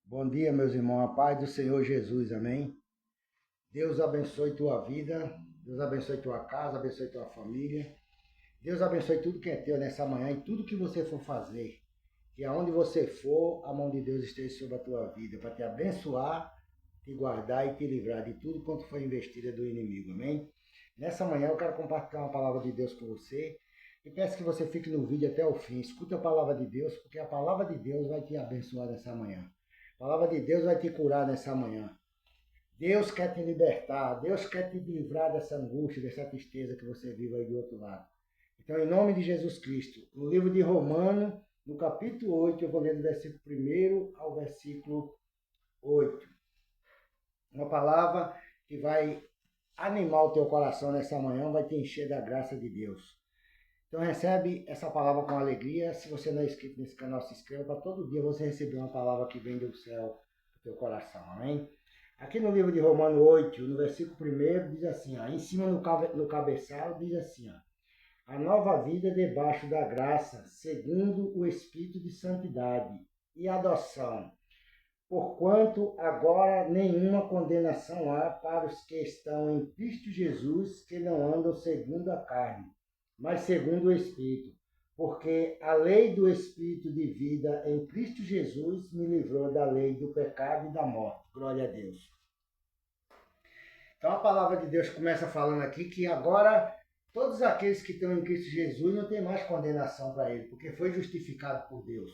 Bom dia, meus irmãos. A paz do Senhor Jesus, amém? Deus abençoe tua vida, Deus abençoe tua casa, abençoe tua família. Deus abençoe tudo que é teu nessa manhã e tudo que você for fazer. Que aonde você for, a mão de Deus esteja sobre a tua vida, para te abençoar, te guardar e te livrar de tudo quanto foi investida do inimigo, amém? Nessa manhã eu quero compartilhar uma palavra de Deus com você e peço que você fique no vídeo até o fim. Escute a palavra de Deus, porque a palavra de Deus vai te abençoar nessa manhã. A palavra de Deus vai te curar nessa manhã. Deus quer te libertar, Deus quer te livrar dessa angústia, dessa tristeza que você vive aí do outro lado. Então, em nome de Jesus Cristo, no livro de Romanos, no capítulo 8, eu vou ler do versículo 1 ao versículo 8. Uma palavra que vai animar o teu coração nessa manhã, vai te encher da graça de Deus. Então recebe essa palavra com alegria. Se você não é inscrito nesse canal, se inscreva para todo dia você receber uma palavra que vem do céu do teu coração. Amém? Aqui no livro de Romanos 8, no versículo 1, diz assim, ó, em cima no cabeçalho, diz assim, ó, a nova vida debaixo da graça, segundo o Espírito de santidade e adoção. Porquanto agora nenhuma condenação há para os que estão em Cristo Jesus, que não andam segundo a carne, mas segundo o Espírito. Porque a lei do Espírito de vida em Cristo Jesus me livrou da lei do pecado e da morte. Glória a Deus. Então a palavra de Deus começa falando aqui que agora todos aqueles que estão em Cristo Jesus não tem mais condenação para ele, porque foi justificado por Deus.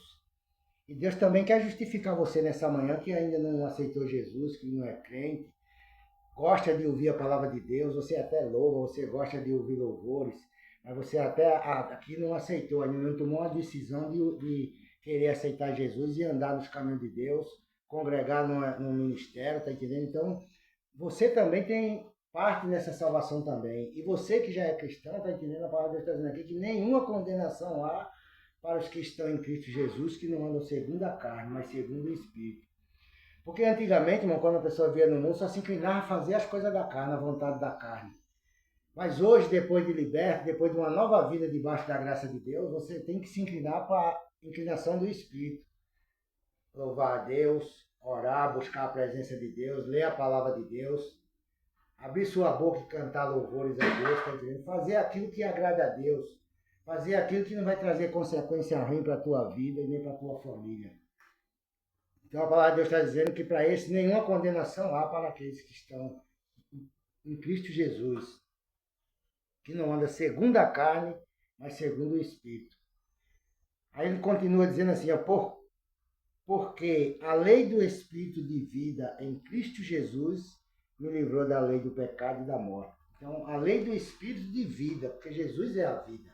E Deus também quer justificar você nessa manhã que ainda não aceitou Jesus, que não é crente, gosta de ouvir a palavra de Deus, você até louva, você gosta de ouvir louvores, mas você até aqui não aceitou, ainda não tomou a decisão de querer aceitar Jesus e andar nos caminhos de Deus, congregar no ministério, tá entendendo? Então, você também tem parte nessa salvação também. E você que já é cristão, tá entendendo? A palavra de Deus está dizendo aqui que nenhuma condenação há para os que estão em Cristo Jesus, que não andam segundo a carne, mas segundo o Espírito. Porque antigamente, irmão, quando a pessoa via no mundo, só se inclinava a fazer as coisas da carne, a vontade da carne. Mas hoje, depois de liberto, depois de uma nova vida debaixo da graça de Deus, você tem que se inclinar para a inclinação do Espírito. Louvar a Deus, orar, buscar a presença de Deus, ler a palavra de Deus, abrir sua boca e cantar louvores a Deus, tá entendendo? Fazer aquilo que agrada a Deus. Fazer aquilo que não vai trazer consequência ruim para a tua vida e nem para a tua família. Então a palavra de Deus está dizendo que para esses nenhuma condenação há para aqueles que estão em Cristo Jesus, que não anda segundo a carne, mas segundo o Espírito. Aí ele continua dizendo assim, ó, porque a lei do Espírito de vida em Cristo Jesus me livrou da lei do pecado e da morte. Então, a lei do Espírito de vida, porque Jesus é a vida.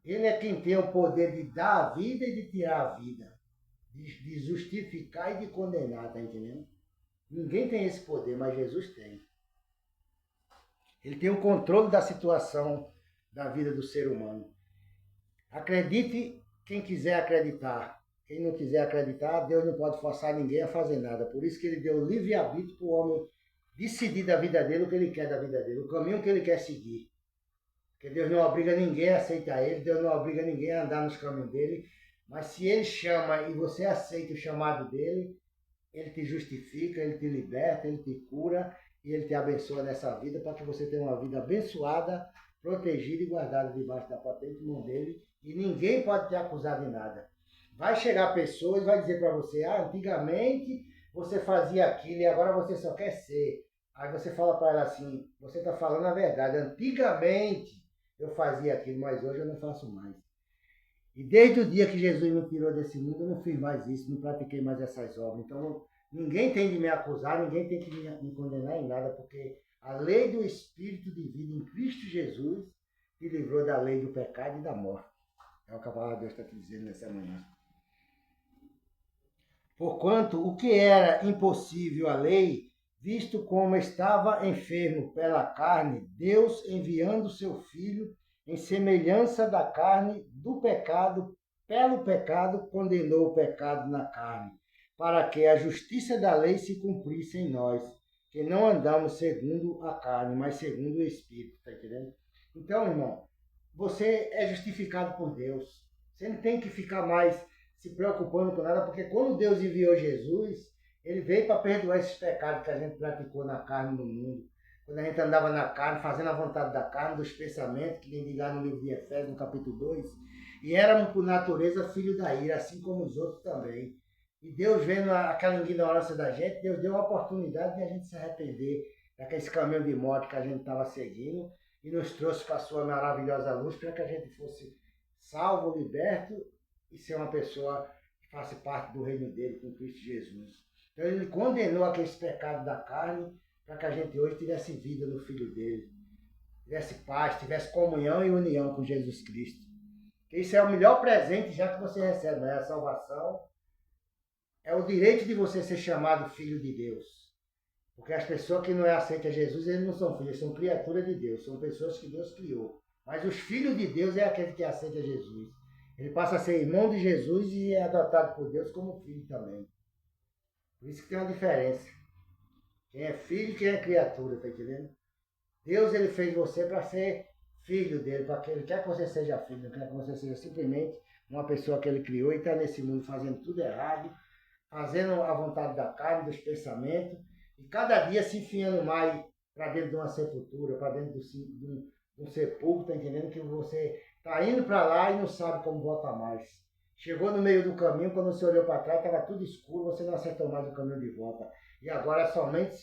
Ele é quem tem o poder de dar a vida e de tirar a vida, de justificar e de condenar, tá entendendo? Ninguém tem esse poder, mas Jesus tem. Ele tem o controle da situação da vida do ser humano. Acredite quem quiser acreditar. Quem não quiser acreditar, Deus não pode forçar ninguém a fazer nada. Por isso que ele deu livre-arbítrio para o homem decidir da vida dele o que ele quer da vida dele, o caminho que ele quer seguir. Porque Deus não obriga ninguém a aceitar ele, Deus não obriga ninguém a andar nos caminhos dele. Mas se ele chama e você aceita o chamado dele, ele te justifica, ele te liberta, ele te cura e ele te abençoa nessa vida para que você tenha uma vida abençoada, protegida e guardada debaixo da potente mão dele e ninguém pode te acusar de nada. Vai chegar pessoas e vai dizer para você, antigamente você fazia aquilo e agora você só quer ser. Aí você fala para ela assim, você está falando a verdade, antigamente eu fazia aquilo, mas hoje eu não faço mais. E desde o dia que Jesus me tirou desse mundo, eu não fiz mais isso, não pratiquei mais essas obras. Então, ninguém tem de me acusar, ninguém tem que me condenar em nada, porque a lei do Espírito de vida em Cristo Jesus te livrou da lei do pecado e da morte. É o que a palavra de Deus está te dizendo nessa manhã. Porquanto o que era impossível à lei, visto como estava enfermo pela carne, Deus enviando seu Filho em semelhança da carne do pecado, pelo pecado condenou o pecado na carne, para que a justiça da lei se cumprisse em nós, que não andamos segundo a carne, mas segundo o Espírito, tá entendendo? Então, irmão, você é justificado por Deus. Você não tem que ficar mais se preocupando com nada, porque quando Deus enviou Jesus, ele veio para perdoar esses pecados que a gente praticou na carne no mundo. Quando a gente andava na carne, fazendo a vontade da carne, dos pensamentos, que diz lá no livro de Efésios, no capítulo 2, e éramos por natureza filho da ira, assim como os outros também. E Deus, vendo aquela ignorância da gente, Deus deu a oportunidade de a gente se arrepender daquele caminho de morte que a gente estava seguindo e nos trouxe para a sua maravilhosa luz para que a gente fosse salvo, liberto e ser uma pessoa que faça parte do reino dele com Cristo Jesus. Então ele condenou aqueles pecados da carne para que a gente hoje tivesse vida no Filho dele, tivesse paz, tivesse comunhão e união com Jesus Cristo. Isso é o melhor presente já que você recebe, né? A salvação é o direito de você ser chamado filho de Deus. Porque as pessoas que não aceitam Jesus, eles não são filhos, são criaturas de Deus, são pessoas que Deus criou. Mas os filhos de Deus é aquele que aceita Jesus. Ele passa a ser irmão de Jesus e é adotado por Deus como filho também. Por isso que tem uma diferença. Quem é filho e quem é criatura, tá entendendo? Deus, ele fez você para ser filho dele, para que ele quer que você seja filho, não quer que você seja simplesmente uma pessoa que ele criou e está nesse mundo fazendo tudo errado, fazendo a vontade da carne, dos pensamentos, e cada dia se enfiando mais para dentro de uma sepultura, para dentro de um sepulcro, tá entendendo? Que você está indo para lá e não sabe como volta mais. Chegou no meio do caminho, quando você olhou para trás, estava tudo escuro, você não acertou mais o caminho de volta. E agora é somente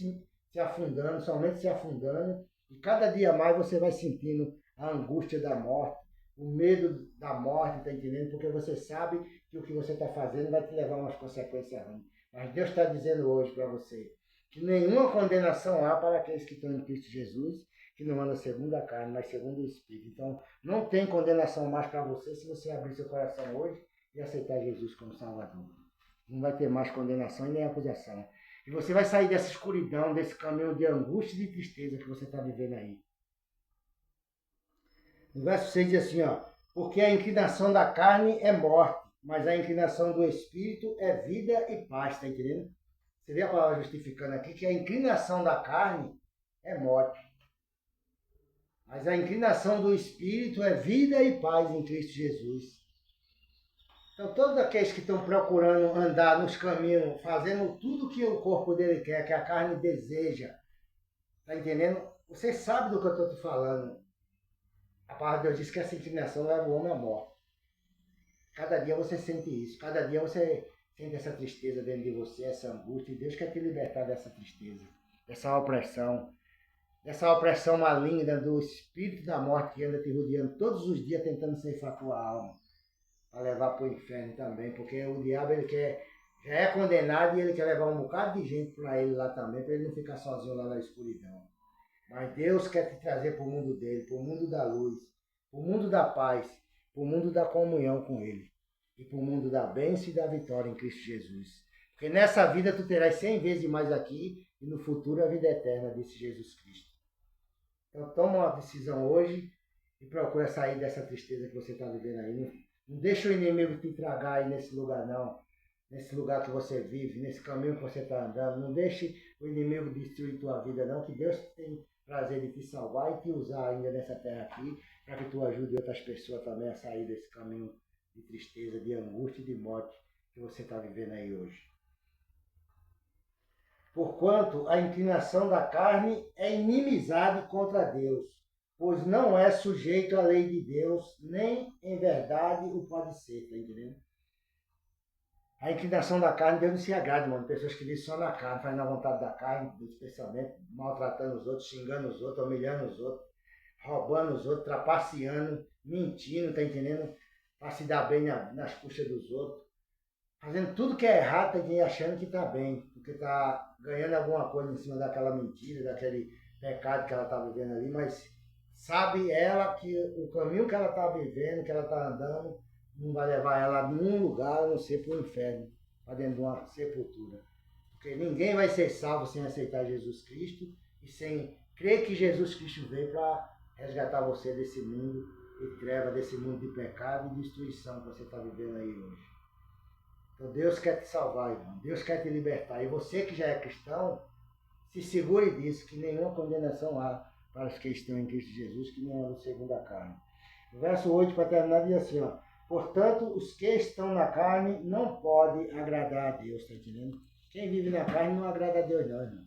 se afundando, e cada dia mais você vai sentindo a angústia da morte, o medo da morte, tá entendendo? Porque você sabe que o que você está fazendo vai te levar a umas consequências ruins. Mas Deus está dizendo hoje para você que nenhuma condenação há para aqueles que estão em Cristo Jesus, que não andam segundo a carne, mas segundo o Espírito. Então, não tem condenação mais para você se você abrir seu coração hoje e aceitar Jesus como Salvador. Não vai ter mais condenação e nem acusação. E você vai sair dessa escuridão, desse caminho de angústia e de tristeza que você está vivendo aí. No verso 6 diz assim, ó, porque a inclinação da carne é morte, mas a inclinação do Espírito é vida e paz, tá entendendo? Você vê a palavra justificando aqui que a inclinação da carne é morte, mas a inclinação do Espírito é vida e paz em Cristo Jesus. Então, todos aqueles que estão procurando andar nos caminhos, fazendo tudo que o corpo dele quer, que a carne deseja, tá entendendo? Você sabe do que eu estou te falando. A palavra de Deus diz que essa inclinação leva o homem à morte. Cada dia você sente isso, cada dia você sente essa tristeza dentro de você, essa angústia, e Deus quer te libertar dessa tristeza, dessa opressão maligna do espírito da morte que anda te rodeando todos os dias tentando ceifar tua alma, para levar para o inferno também, porque o diabo ele já é condenado e ele quer levar um bocado de gente para ele lá também, para ele não ficar sozinho lá na escuridão. Mas Deus quer te trazer para o mundo dele, para o mundo da luz, para o mundo da paz, para o mundo da comunhão com ele e para o mundo da bênção e da vitória em Cristo Jesus. Porque nessa vida tu terás 100 vezes mais aqui e no futuro a vida eterna, disse Jesus Cristo. Então toma uma decisão hoje e procura sair dessa tristeza que você está vivendo aí. Não deixa o inimigo te tragar aí nesse lugar não. Nesse lugar que você vive, nesse caminho que você está andando. Não deixe o inimigo destruir tua vida não, que Deus tem prazer de te salvar e te usar ainda nessa terra aqui, para que tu ajude outras pessoas também a sair desse caminho de tristeza, de angústia e de morte que você está vivendo aí hoje. Porquanto a inclinação da carne é inimizade contra Deus, pois não é sujeito à lei de Deus, nem em verdade o pode ser, tá entendendo? A inclinação da carne, Deus não se agrada, mano. Pessoas que vivem só na carne, fazem a vontade da carne, dos pensamentos, maltratando os outros, xingando os outros, humilhando os outros, roubando os outros, trapaceando, mentindo, tá entendendo? Para se dar bem nas custas dos outros. Fazendo tudo que é errado, tá entendendo? Achando que tá bem, porque tá ganhando alguma coisa em cima daquela mentira, daquele pecado que ela tá vivendo ali, mas sabe ela que o caminho que ela tá vivendo, que ela tá andando, não vai levar ela a nenhum lugar, a não ser para o inferno, para dentro de uma sepultura. Porque ninguém vai ser salvo sem aceitar Jesus Cristo e sem crer que Jesus Cristo veio para resgatar você desse mundo de treva, desse mundo de pecado e destruição que você está vivendo aí hoje. Então Deus quer te salvar, irmão. Deus quer te libertar. E você que já é cristão, se segure disso, que nenhuma condenação há para os que estão em Cristo Jesus, que não andam segundo a carne. O verso 8, para terminar, diz assim, ó. Portanto, os que estão na carne não podem agradar a Deus, está entendendo? Quem vive na carne não agrada a Deus, não, irmão.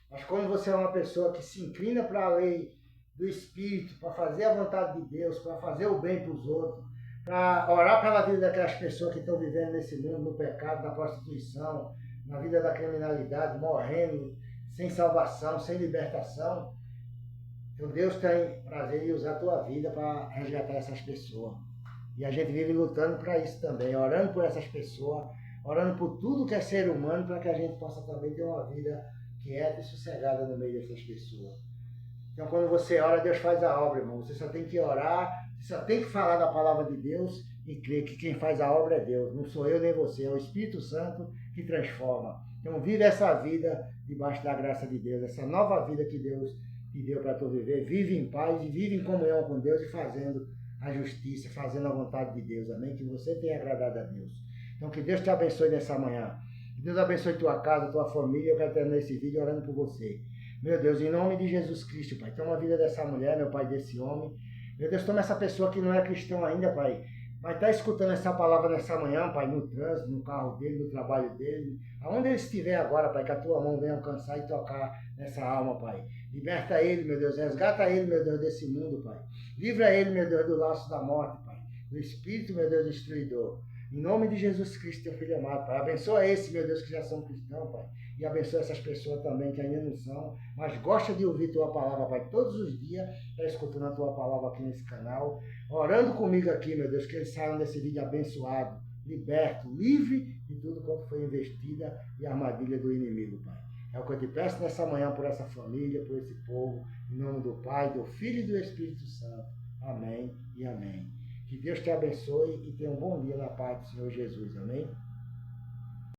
Mas quando você é uma pessoa que se inclina para a lei do Espírito, para fazer a vontade de Deus, para fazer o bem para os outros, para orar pela vida daquelas pessoas que estão vivendo nesse mundo, no pecado, na prostituição, na vida da criminalidade, morrendo, sem salvação, sem libertação, então Deus tem prazer em usar a tua vida para resgatar essas pessoas. E a gente vive lutando para isso também, orando por essas pessoas, orando por tudo que é ser humano, para que a gente possa também ter uma vida quieta e sossegada no meio dessas pessoas. Então, quando você ora, Deus faz a obra, irmão. Você só tem que orar, você só tem que falar da palavra de Deus e crer que quem faz a obra é Deus. Não sou eu nem você, é o Espírito Santo que transforma. Então, vive essa vida debaixo da graça de Deus, essa nova vida que Deus te deu para tu viver. Vive em paz e vive em comunhão com Deus e fazendo a justiça, fazendo a vontade de Deus. Amém? Que você tenha agradado a Deus. Então, que Deus te abençoe nessa manhã. Que Deus abençoe tua casa, tua família. Eu quero terminar esse vídeo orando por você. Meu Deus, em nome de Jesus Cristo, Pai, toma a vida dessa mulher, meu Pai, desse homem. Meu Deus, toma essa pessoa que não é cristão ainda, Pai. Vai estar escutando essa palavra nessa manhã, Pai, no trânsito, no carro dele, no trabalho dele. Aonde ele estiver agora, Pai, que a tua mão venha alcançar e tocar nessa alma, Pai. Liberta ele, meu Deus, resgata ele, meu Deus, desse mundo, Pai. Livra ele, meu Deus, do laço da morte, Pai. Do espírito, meu Deus, destruidor. Em nome de Jesus Cristo, teu Filho amado, Pai. Abençoa esse, meu Deus, que já são cristãos, Pai. E abençoa essas pessoas também que ainda não são, mas gosta de ouvir tua palavra, Pai. Todos os dias está escutando a tua palavra aqui nesse canal. Orando comigo aqui, meu Deus, que eles saiam desse vídeo abençoado, liberto, livre de tudo quanto foi investida e armadilha do inimigo, Pai. É o que eu te peço nessa manhã por essa família, por esse povo. Em nome do Pai, do Filho e do Espírito Santo. Amém e amém. Que Deus te abençoe e tenha um bom dia na paz do Senhor Jesus. Amém?